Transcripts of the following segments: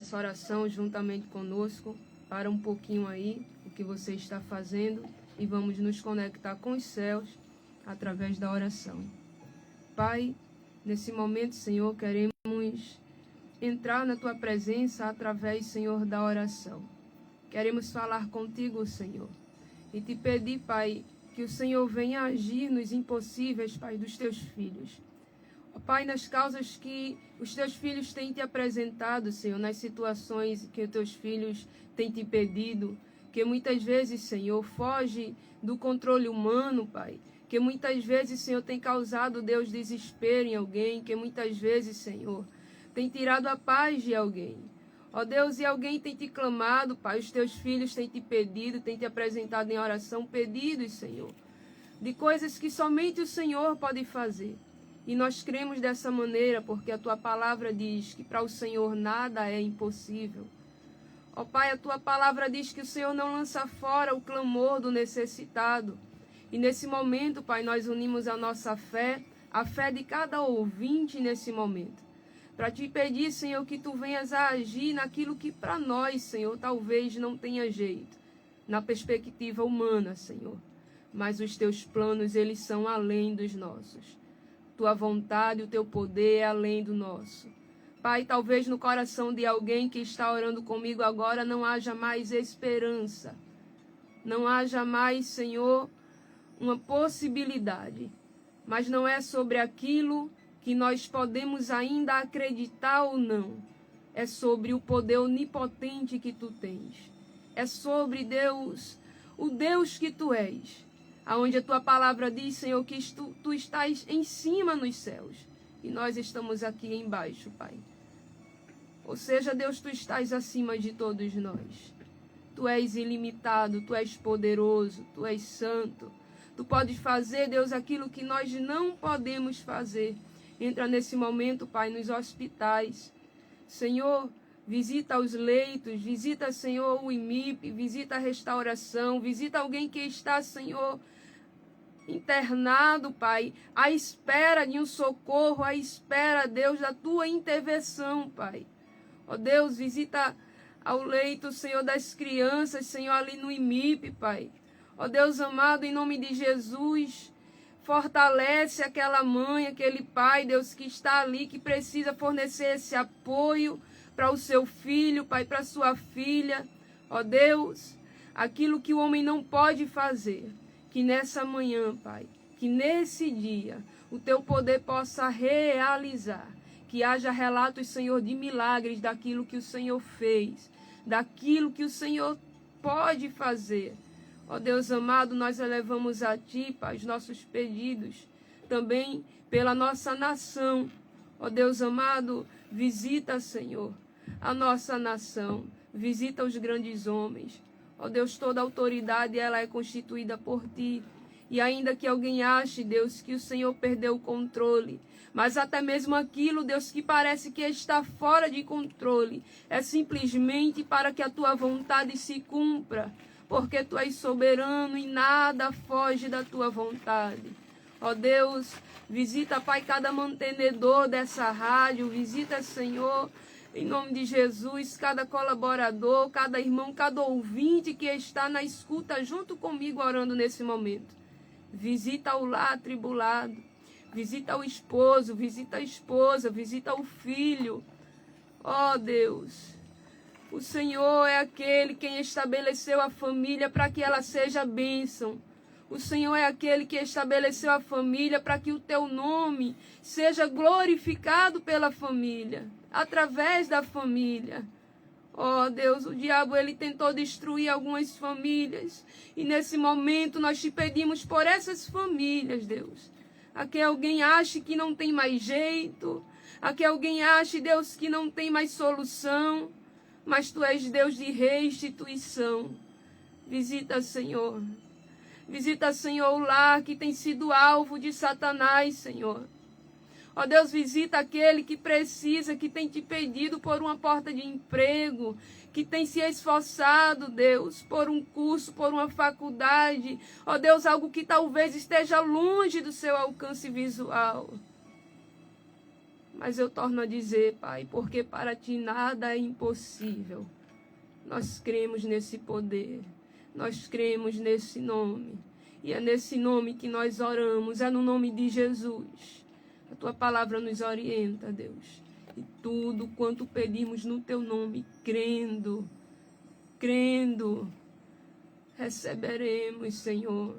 essa oração juntamente conosco. Para um pouquinho aí o que você está fazendo e vamos nos conectar com os céus através da oração. Pai, nesse momento, Senhor, queremos entrar na Tua presença através, Senhor, da oração. Queremos falar contigo, Senhor, e te pedir, Pai, que o Senhor venha agir nos impossíveis, Pai, dos Teus filhos. Ó Pai, nas causas que os Teus filhos têm te apresentado, Senhor, nas situações que os Teus filhos têm te pedido, que muitas vezes, Senhor, foge do controle humano, Pai, que muitas vezes, Senhor, tem causado, Deus, desespero em alguém, que muitas vezes, Senhor, tem tirado a paz de alguém. Ó Deus, e alguém tem te clamado, Pai, os Teus filhos têm te pedido, têm te apresentado em oração, pedidos, Senhor, de coisas que somente o Senhor pode fazer. E nós cremos dessa maneira, porque a Tua palavra diz que para o Senhor nada é impossível. Ó Pai, a Tua palavra diz que o Senhor não lança fora o clamor do necessitado. E nesse momento, Pai, nós unimos a nossa fé, a fé de cada ouvinte nesse momento, para te pedir, Senhor, que Tu venhas a agir naquilo que para nós, Senhor, talvez não tenha jeito, na perspectiva humana, Senhor. Mas os Teus planos, eles são além dos nossos. Tua vontade, o Teu poder é além do nosso. Pai, talvez no coração de alguém que está orando comigo agora não haja mais esperança. Não haja mais, Senhor, uma possibilidade. Mas não é sobre aquilo que nós podemos ainda acreditar ou não. É sobre o poder onipotente que Tu tens. É sobre Deus, o Deus que Tu és. Aonde a Tua palavra diz, Senhor, que Tu estás em cima nos céus. E nós estamos aqui embaixo, Pai. Ou seja, Deus, Tu estás acima de todos nós. Tu és ilimitado, Tu és poderoso, Tu és santo. Tu podes fazer, Deus, aquilo que nós não podemos fazer. Entra nesse momento, Pai, nos hospitais. Senhor, visita os leitos, visita, Senhor, o IMIP, visita a restauração, visita alguém que está, Senhor, internado, Pai, à espera de um socorro, à espera, Deus, da Tua intervenção, Pai. Ó Deus, visita ao leito, Senhor, das crianças, Senhor, ali no IMIP, Pai. Ó Deus amado, em nome de Jesus, fortalece aquela mãe, aquele pai, Deus, que está ali, que precisa fornecer esse apoio para o seu filho, Pai, para a sua filha. Ó Deus, aquilo que o homem não pode fazer, que nessa manhã, Pai, que nesse dia, o Teu poder possa realizar. Que haja relatos, Senhor, de milagres daquilo que o Senhor fez, daquilo que o Senhor pode fazer. Ó Deus amado, nós elevamos a Ti, Pai, os nossos pedidos, também pela nossa nação. Ó Deus amado, visita, Senhor, a nossa nação, visita os grandes homens. Ó Deus, toda autoridade, ela é constituída por Ti. E ainda que alguém ache, Deus, que o Senhor perdeu o controle, mas até mesmo aquilo, Deus, que parece que está fora de controle, é simplesmente para que a Tua vontade se cumpra, porque Tu és soberano e nada foge da Tua vontade. Ó Deus, visita, Pai, cada mantenedor dessa rádio, visita, Senhor, em nome de Jesus, cada colaborador, cada irmão, cada ouvinte que está na escuta junto comigo orando nesse momento. Visita o lar atribulado, visita o esposo, visita a esposa, visita o filho. Ó Deus, o Senhor é aquele quem estabeleceu a família para que ela seja bênção. O Senhor é aquele que estabeleceu a família para que o Teu nome seja glorificado pela família, através da família. Ó Deus, o diabo, ele tentou destruir algumas famílias. E nesse momento nós Te pedimos por essas famílias, Deus. A que alguém ache que não tem mais jeito. A que alguém ache, Deus, que não tem mais solução. Mas Tu és Deus de restituição. Visita, Senhor. Visita, Senhor, o lar que tem sido alvo de Satanás, Senhor. Ó Deus, visita aquele que precisa, que tem Te pedido por uma porta de emprego, que tem se esforçado, Deus, por um curso, por uma faculdade. Ó Deus, algo que talvez esteja longe do seu alcance visual. Mas eu torno a dizer, Pai, porque para ti nada é impossível. Nós cremos nesse poder, nós cremos nesse nome. E é nesse nome que nós oramos, é no nome de Jesus. A tua palavra nos orienta, Deus. E tudo quanto pedimos no teu nome, crendo, receberemos, Senhor.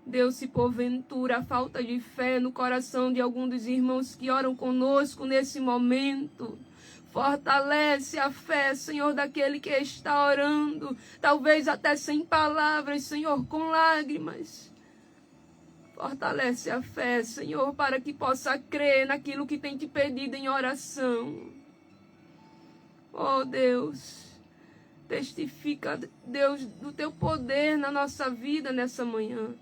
Deus, se porventura a falta de fé no coração de algum dos irmãos que oram conosco nesse momento, fortalece a fé, Senhor, daquele que está orando, talvez até sem palavras, Senhor, com lágrimas. Fortalece a fé, Senhor, para que possa crer naquilo que tem te pedido em oração. Oh, Deus, testifica, Deus, do teu poder na nossa vida nessa manhã.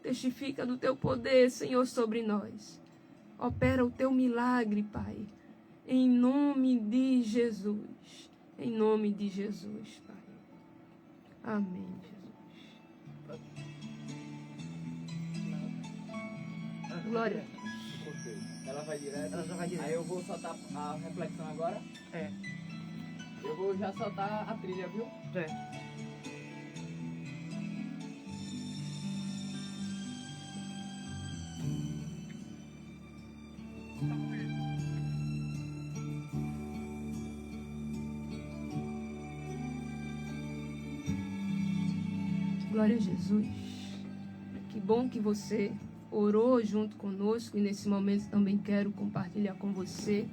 Testifica do teu poder, Senhor, sobre nós. Opera o teu milagre, Pai. Em nome de Jesus. Em nome de Jesus, Pai. Amém, Jesus. Glória. Ela vai direto? Ela já vai direto. Aí eu vou soltar a reflexão agora. É. Eu vou já soltar a trilha, viu? É. Glória a Jesus. Que bom que você orou junto conosco e nesse momento também quero compartilhar com você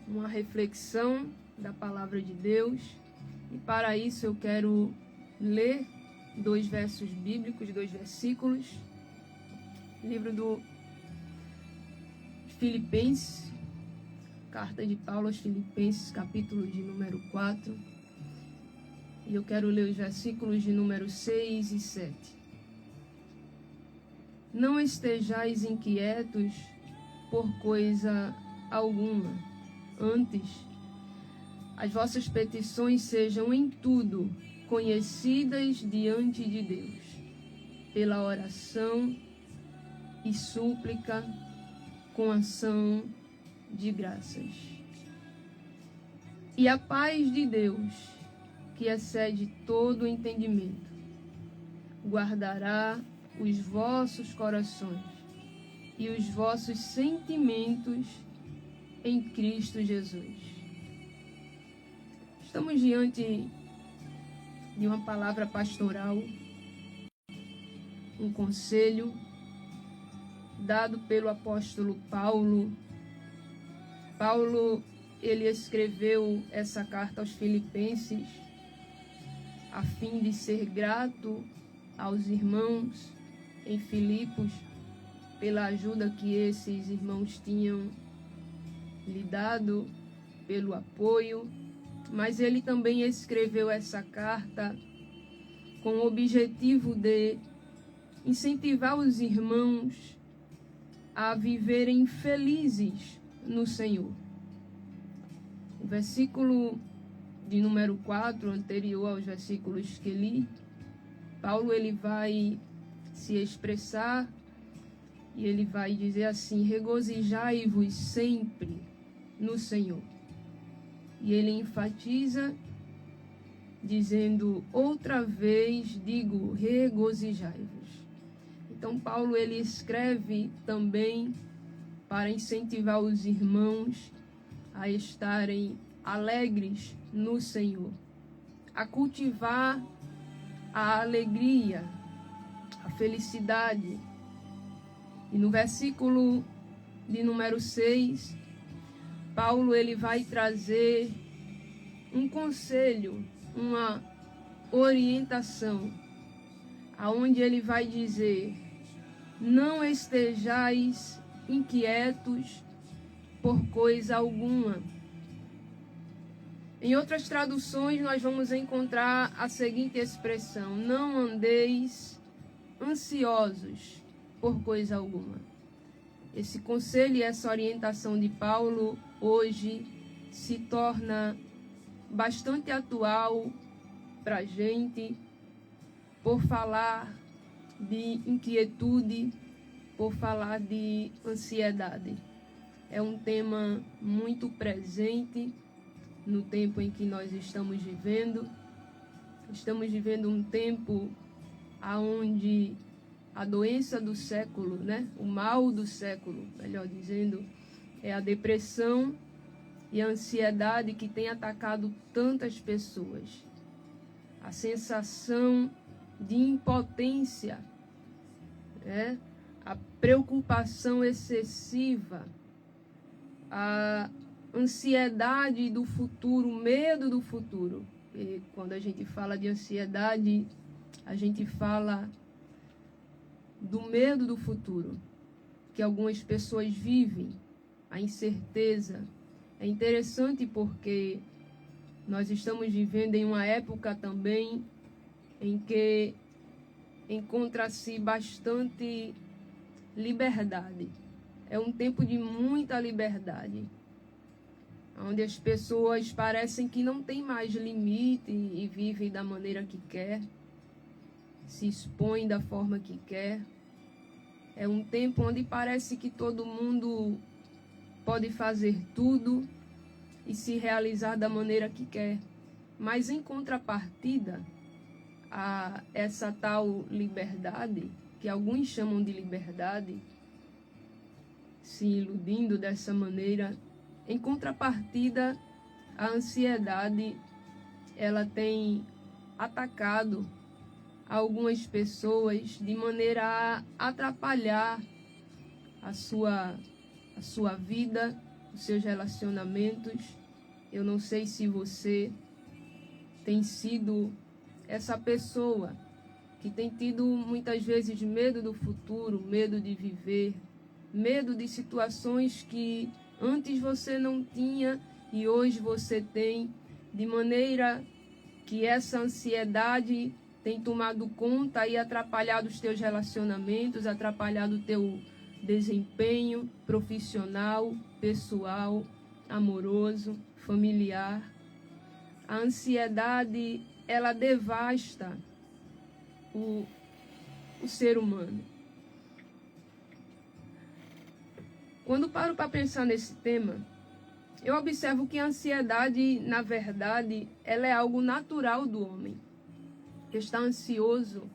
uma reflexão da palavra de Deus. E para isso eu quero ler 2 versos bíblicos, 2 versículos. Livro do Filipenses, carta de Paulo aos Filipenses, capítulo de número 4. E eu quero ler os versículos de número 6 e 7. Não estejais inquietos por coisa alguma. Antes, as vossas petições sejam em tudo conhecidas diante de Deus, pela oração e súplica com ação de graças. E a paz de Deus, que excede todo o entendimento, guardará os vossos corações e os vossos sentimentos em Cristo Jesus. Estamos diante de uma palavra pastoral, um conselho dado pelo apóstolo Paulo. Paulo, ele escreveu essa carta aos Filipenses a fim de ser grato aos irmãos em Filipos pela ajuda que esses irmãos tinham lhe dado, pelo apoio, mas ele também escreveu essa carta com o objetivo de incentivar os irmãos a viverem felizes no Senhor. O versículo de número 4, anterior aos versículos que li, Paulo ele vai se expressar e ele vai dizer assim: regozijai-vos sempre no Senhor. E ele enfatiza dizendo: outra vez digo, regozijai-vos. Então Paulo ele escreve também para incentivar os irmãos a estarem alegres no Senhor, a cultivar a alegria, a felicidade. E no versículo de número 6, Paulo ele vai trazer um conselho, uma orientação, aonde ele vai dizer: não estejais inquietos por coisa alguma. Em outras traduções, nós vamos encontrar a seguinte expressão: não andeis ansiosos por coisa alguma. Esse conselho e essa orientação de Paulo hoje se torna bastante atual para a gente, por falar de inquietude, por falar de ansiedade. é um tema muito presente no tempo em que nós estamos vivendo. Estamos vivendo um tempo onde a doença do século, né? O mal do século, melhor dizendo, é a depressão e a ansiedade que tem atacado tantas pessoas. A sensação de impotência, né? A preocupação excessiva, a ansiedade do futuro, o medo do futuro. E quando a gente fala de ansiedade, a gente fala do medo do futuro, que algumas pessoas vivem, a incerteza. É interessante porque nós estamos vivendo em uma época também em que encontra-se bastante liberdade. É um tempo de muita liberdade, onde as pessoas parecem que não têm mais limite e vivem da maneira que quer, se expõem da forma que quer. É um tempo onde parece que todo mundo pode fazer tudo e se realizar da maneira que quer. Mas em contrapartida a essa tal liberdade, que alguns chamam de liberdade, se iludindo dessa maneira, em contrapartida, a ansiedade, ela tem atacado algumas pessoas de maneira a atrapalhar a sua vida, os seus relacionamentos. Eu não sei se você tem sido essa pessoa que tem tido muitas vezes medo do futuro, medo de viver, medo de situações que antes você não tinha e hoje você tem, de maneira que essa ansiedade tem tomado conta e atrapalhado os teus relacionamentos, atrapalhado o teu desempenho profissional, pessoal, amoroso, familiar. A ansiedade, ela devasta o ser humano. Quando paro para pensar nesse tema, eu observo que a ansiedade, na verdade, ela é algo natural do homem. Estar ansioso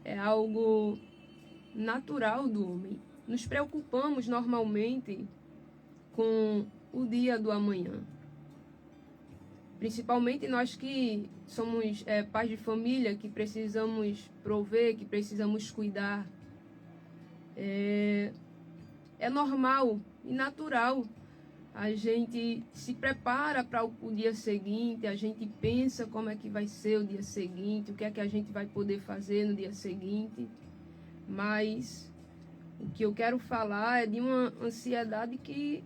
é algo natural do homem. Nos preocupamos normalmente com o dia do amanhã. Principalmente nós que somos pais de família, que precisamos prover, que precisamos cuidar. É normal e natural. A gente se prepara para o dia seguinte, a gente pensa como é que vai ser o dia seguinte, o que é que a gente vai poder fazer no dia seguinte. Mas o que eu quero falar é de uma ansiedade que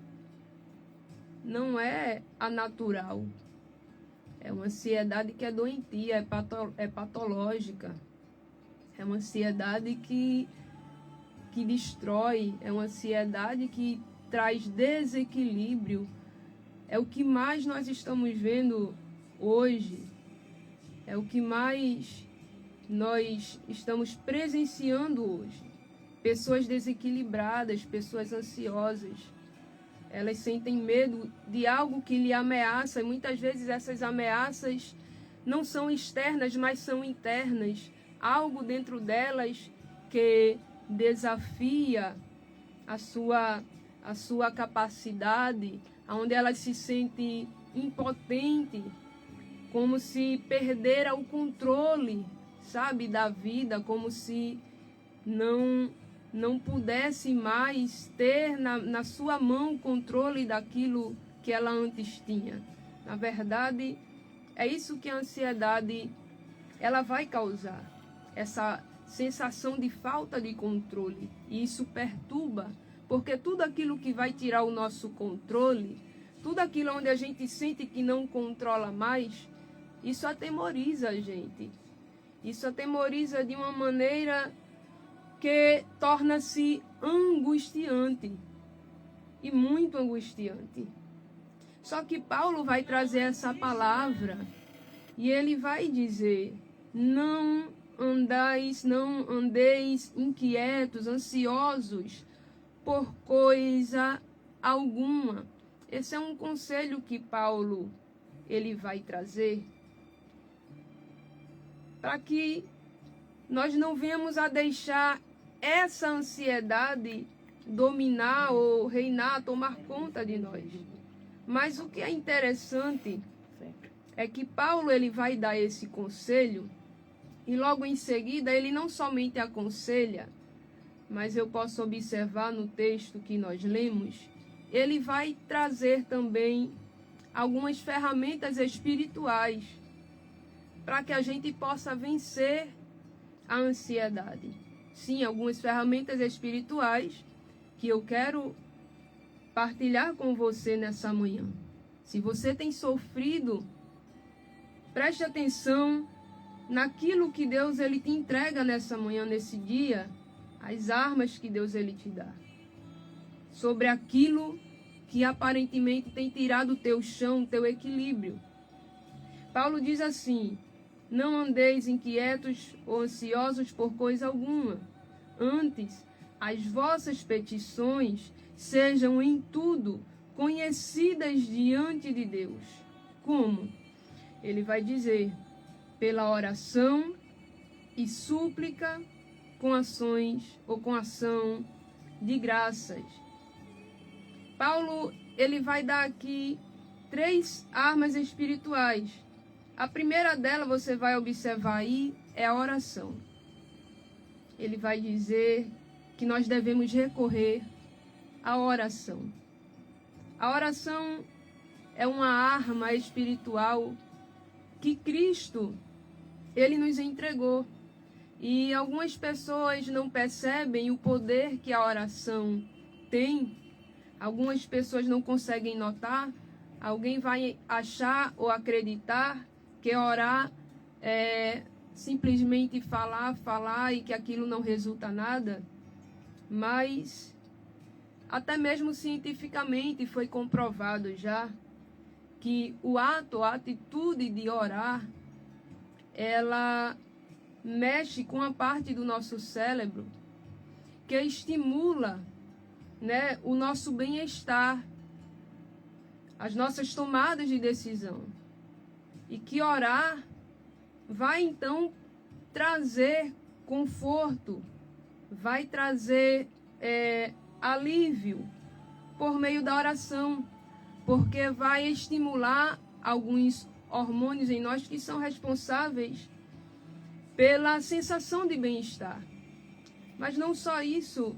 não é a natural. É uma ansiedade que é doentia, é patológica. É uma ansiedade que destrói, é uma ansiedade que traz desequilíbrio. É o que mais nós estamos vendo hoje. É o que mais nós estamos presenciando hoje. Pessoas desequilibradas, pessoas ansiosas. Elas sentem medo de algo que lhe ameaça, e muitas vezes essas ameaças não são externas, mas são internas. Algo dentro delas que desafia a sua capacidade, onde elas se sentem impotentes, como se perdera o controle, sabe, da vida, como se não pudesse mais ter na sua mão o controle daquilo que ela antes tinha. Na verdade, é isso que a ansiedade ela vai causar, essa sensação de falta de controle. E isso perturba, porque tudo aquilo que vai tirar o nosso controle, tudo aquilo onde a gente sente que não controla mais, isso atemoriza a gente. Isso atemoriza de uma maneira que torna-se angustiante, e muito angustiante. Só que Paulo vai trazer essa palavra e ele vai dizer: não andeis inquietos, ansiosos por coisa alguma. Esse é um conselho que Paulo ele vai trazer para que nós não venhamos a deixar essa ansiedade dominar ou reinar, tomar conta de nós. Mas o que é interessante é que Paulo ele vai dar esse conselho e logo em seguida ele não somente aconselha, mas eu posso observar no texto que nós lemos, ele vai trazer também algumas ferramentas espirituais para que a gente possa vencer a ansiedade. Sim, algumas ferramentas espirituais que eu quero partilhar com você nessa manhã. Se você tem sofrido, preste atenção naquilo que Deus ele te entrega nessa manhã, nesse dia, as armas que Deus ele te dá. Sobre aquilo que aparentemente tem tirado o teu chão, o teu equilíbrio. Paulo diz assim: não andeis inquietos ou ansiosos por coisa alguma. Antes, as vossas petições sejam em tudo conhecidas diante de Deus. Como? Ele vai dizer, pela oração e súplica, com ações ou com ação de graças. Paulo, ele vai dar aqui 3 armas espirituais. A primeira dela, você vai observar aí, é a oração. Ele vai dizer que nós devemos recorrer à oração. A oração é uma arma espiritual que Cristo, ele nos entregou. E algumas pessoas não percebem o poder que a oração tem. Algumas pessoas não conseguem notar. Alguém vai achar ou acreditar que orar é simplesmente falar e que aquilo não resulta nada. Mas até mesmo cientificamente foi comprovado já que a atitude de orar, ela mexe com a parte do nosso cérebro que estimula, né, o nosso bem-estar, as nossas tomadas de decisão. E que orar vai então trazer conforto, vai trazer alívio por meio da oração, porque vai estimular alguns hormônios em nós que são responsáveis pela sensação de bem-estar. Mas não só isso,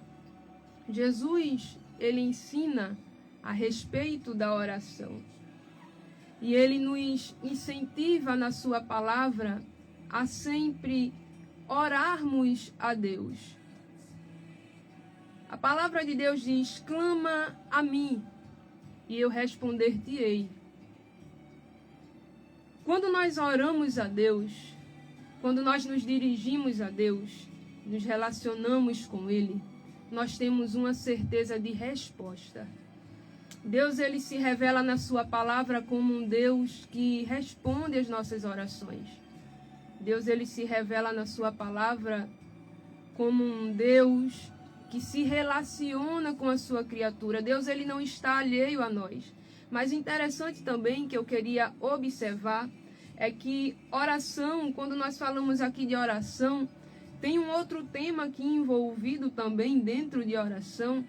Jesus, ele ensina a respeito da oração. E ele nos incentiva na sua palavra a sempre orarmos a Deus. A palavra de Deus diz: clama a mim e eu responder-te-ei. Quando nós oramos a Deus, quando nós nos dirigimos a Deus, nos relacionamos com Ele, nós temos uma certeza de resposta. Deus, ele se revela na sua palavra como um Deus que responde às nossas orações. Deus, ele se revela na sua palavra como um Deus que se relaciona com a sua criatura. Deus, ele não está alheio a nós. Mas interessante também que eu queria observar é que oração, quando nós falamos aqui de oração, tem um outro tema aqui envolvido também dentro de oração,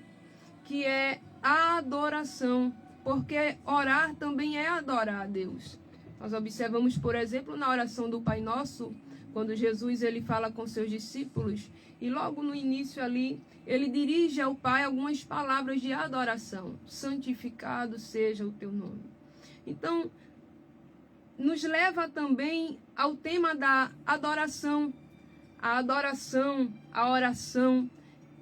que é a adoração, porque orar também é adorar a Deus. Nós observamos, por exemplo, na oração do Pai Nosso, quando Jesus ele fala com seus discípulos, e logo no início ali, ele dirige ao Pai algumas palavras de adoração. Santificado seja o teu nome. Então, nos leva também ao tema da adoração. A adoração, a oração,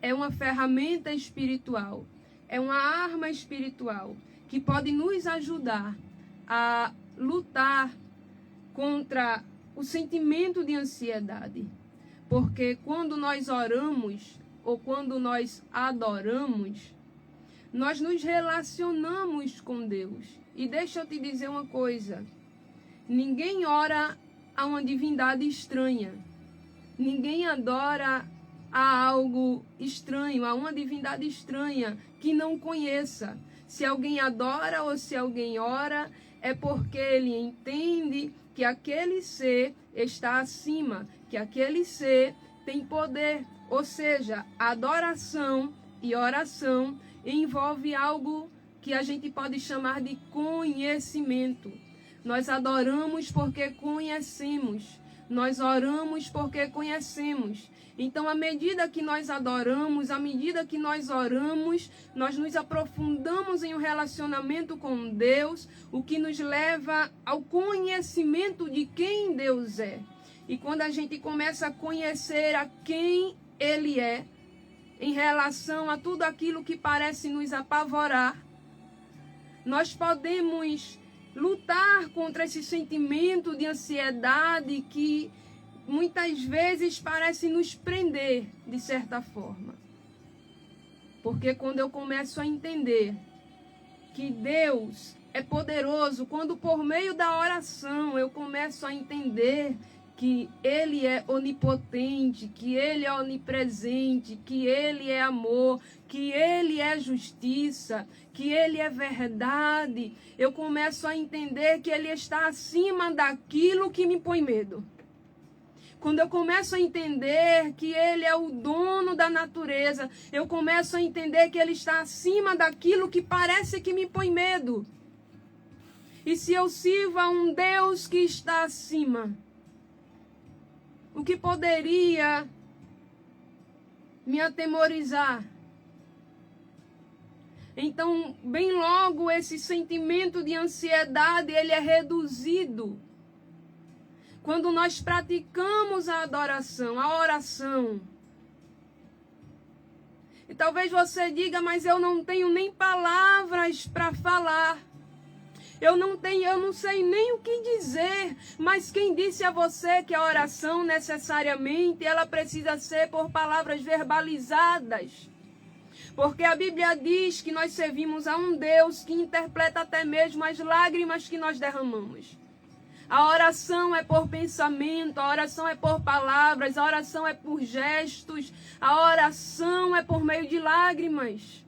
é uma ferramenta espiritual, é uma arma espiritual que pode nos ajudar a lutar contra o sentimento de ansiedade. Porque quando nós oramos ou quando nós adoramos, nós nos relacionamos com Deus. E deixa eu te dizer uma coisa: ninguém ora a uma divindade estranha. Ninguém adora a algo estranho, a uma divindade estranha que não conheça. Se alguém adora ou se alguém ora, é porque ele entende que aquele ser está acima, que aquele ser tem poder. Ou seja, adoração e oração envolve algo que a gente pode chamar de conhecimento. Nós adoramos porque conhecemos. Nós oramos porque conhecemos. Então, à medida que nós adoramos, à medida que nós oramos, nós nos aprofundamos em um relacionamento com Deus, o que nos leva ao conhecimento de quem Deus é. E quando a gente começa a conhecer a quem Ele é, em relação a tudo aquilo que parece nos apavorar, nós podemos lutar contra esse sentimento de ansiedade que muitas vezes parece nos prender, de certa forma. Porque quando eu começo a entender que Deus é poderoso, quando por meio da oração eu começo a entender que Ele é onipotente, que Ele é onipresente, que Ele é amor, que Ele é justiça, que Ele é verdade, eu começo a entender que Ele está acima daquilo que me põe medo. Quando eu começo a entender que Ele é o dono da natureza, eu começo a entender que Ele está acima daquilo que parece que me põe medo. E se eu sirvo a um Deus que está acima, o que poderia me atemorizar? Então, bem logo, esse sentimento de ansiedade, ele é reduzido quando nós praticamos a adoração, a oração. E talvez você diga, mas eu não tenho nem palavras para falar. Eu não sei nem o que dizer. Mas quem disse a você que a oração necessariamente ela precisa ser por palavras verbalizadas? Porque a Bíblia diz que nós servimos a um Deus que interpreta até mesmo as lágrimas que nós derramamos. A oração é por pensamento, a oração é por palavras, a oração é por gestos, a oração é por meio de lágrimas.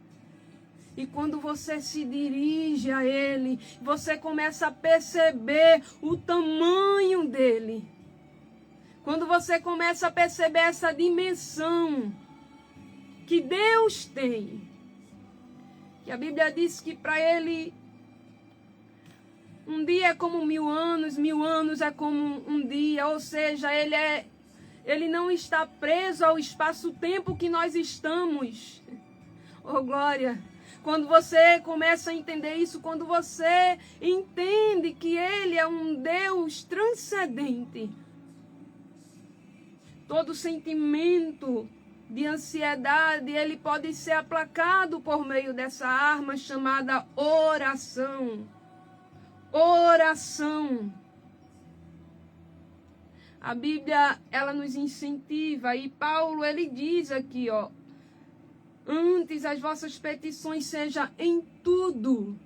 E quando você se dirige a Ele, você começa a perceber o tamanho dEle. Quando você começa a perceber essa dimensão que Deus tem. Que a Bíblia diz que para Ele um dia é como 1000 anos é como um dia. Ou seja, Ele não está preso ao espaço-tempo que nós estamos. Oh, glória! Quando você começa a entender isso, quando você entende que Ele é um Deus transcendente, todo sentimento de ansiedade, ele pode ser aplacado por meio dessa arma chamada oração. Oração. A Bíblia, ela nos incentiva, e Paulo, ele diz aqui, antes as vossas petições sejam em tudo,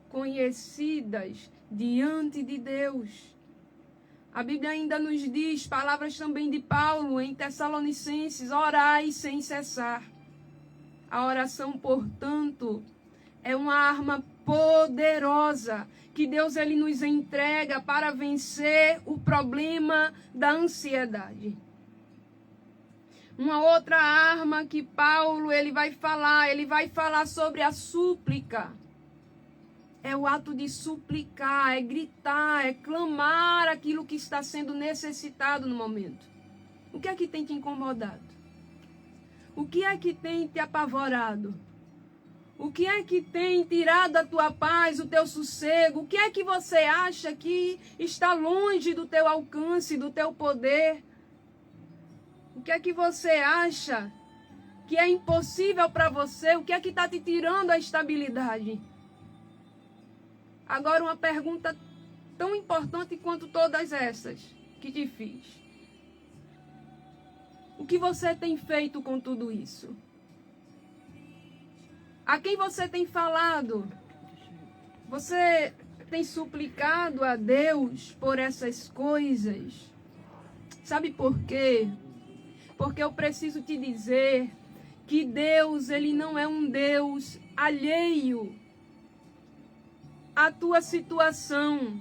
conhecidas diante de Deus. A Bíblia ainda nos diz, palavras também de Paulo em Tessalonicenses, orai sem cessar. A oração, portanto, é uma arma poderosa que Deus ele nos entrega para vencer o problema da ansiedade. Uma outra arma que Paulo ele vai falar sobre a súplica. É o ato de suplicar, é gritar, é clamar aquilo que está sendo necessitado no momento. O que é que tem te incomodado? O que é que tem te apavorado? O que é que tem tirado a tua paz, o teu sossego? O que é que você acha que está longe do teu alcance, do teu poder? O que é que você acha que é impossível para você? O que é que está te tirando a estabilidade? Agora, uma pergunta tão importante quanto todas essas que te fiz. O que você tem feito com tudo isso? A quem você tem falado? Você tem suplicado a Deus por essas coisas? Sabe por quê? Porque eu preciso te dizer que Deus, Ele não é um Deus alheio à tua situação.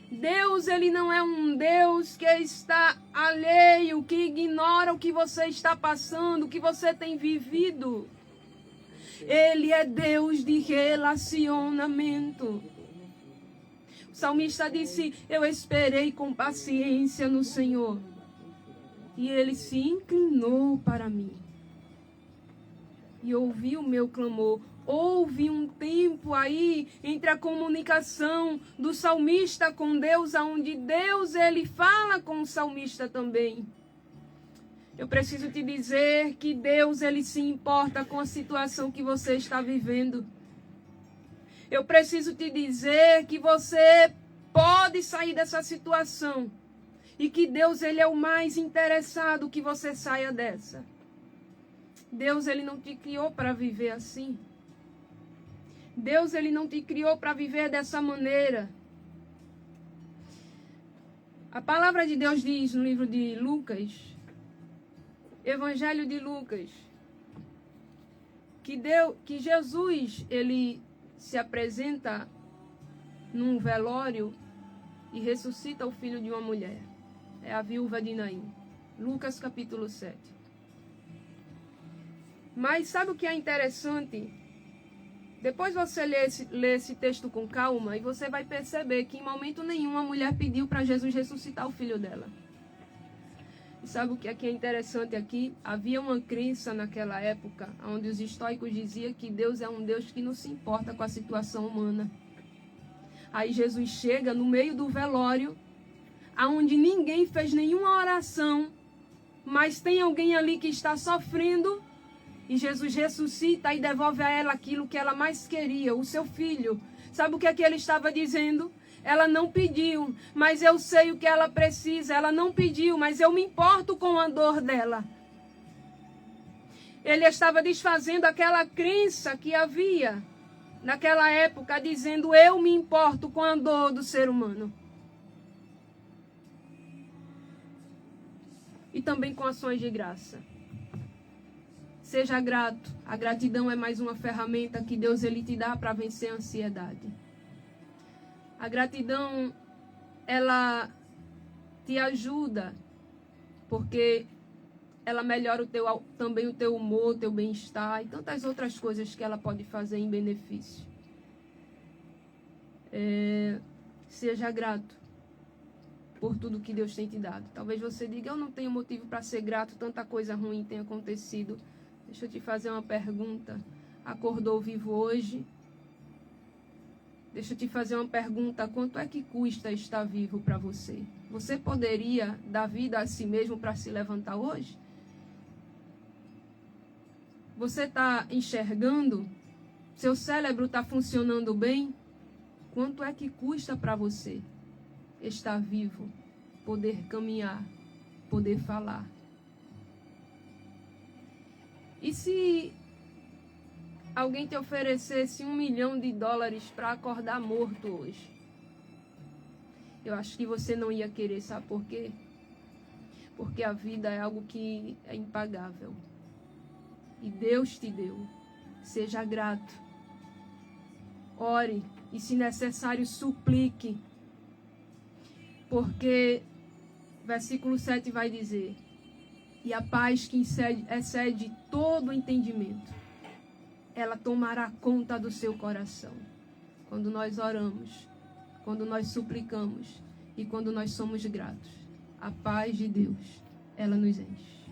Deus, Ele não é um Deus que está alheio, que ignora o que você está passando, o que você tem vivido. Ele é Deus de relacionamento. O salmista disse: eu esperei com paciência no Senhor, e Ele se inclinou para mim e ouviu o meu clamor. Houve um tempo aí entre a comunicação do salmista com Deus, onde Deus, Ele fala com o salmista também. Eu preciso te dizer que Deus, Ele se importa com a situação que você está vivendo. Eu preciso te dizer que você pode sair dessa situação e que Deus, Ele é o mais interessado que você saia dessa. Deus, Ele não te criou para viver assim. Deus, Ele não te criou para viver dessa maneira. A palavra de Deus diz no livro de Lucas, Evangelho de Lucas, que Jesus, Ele se apresenta num velório e ressuscita o filho de uma mulher. É a viúva de Naim. Lucas capítulo 7. Mas sabe o que é interessante? Depois você lê esse texto com calma e você vai perceber que em momento nenhum a mulher pediu para Jesus ressuscitar o filho dela. E sabe o que é interessante aqui? Havia uma crença naquela época, onde os estoicos diziam que Deus é um Deus que não se importa com a situação humana. Aí Jesus chega no meio do velório, aonde ninguém fez nenhuma oração, mas tem alguém ali que está sofrendo, e Jesus ressuscita e devolve a ela aquilo que ela mais queria, o seu filho. Sabe o que ele estava dizendo? Ela não pediu, mas eu sei o que ela precisa. Ela não pediu, mas eu me importo com a dor dela. Ele estava desfazendo aquela crença que havia naquela época, dizendo: eu me importo com a dor do ser humano. E também com ações de graça. Seja grato. A gratidão é mais uma ferramenta que Deus, Ele te dá para vencer a ansiedade. A gratidão, ela te ajuda, porque ela melhora também o teu humor, o teu bem-estar e tantas outras coisas que ela pode fazer em benefício. Seja grato por tudo que Deus tem te dado. Talvez você diga: eu não tenho motivo para ser grato, tanta coisa ruim tem acontecido. Deixa eu te fazer uma pergunta. Acordou vivo hoje? Deixa eu te fazer uma pergunta. Quanto é que custa estar vivo para você? Você poderia dar vida a si mesmo para se levantar hoje? Você está enxergando? Seu cérebro está funcionando bem? Quanto é que custa para você estar vivo? Poder caminhar, poder falar. E se alguém te oferecesse $1 milhão para acordar morto hoje? Eu acho que você não ia querer, sabe por quê? Porque a vida é algo que é impagável. E Deus te deu. Seja grato. Ore e, se necessário, suplique. Porque versículo 7 vai dizer: e a paz que excede todo o entendimento, ela tomará conta do seu coração. Quando nós oramos, quando nós suplicamos e quando nós somos gratos, a paz de Deus, ela nos enche.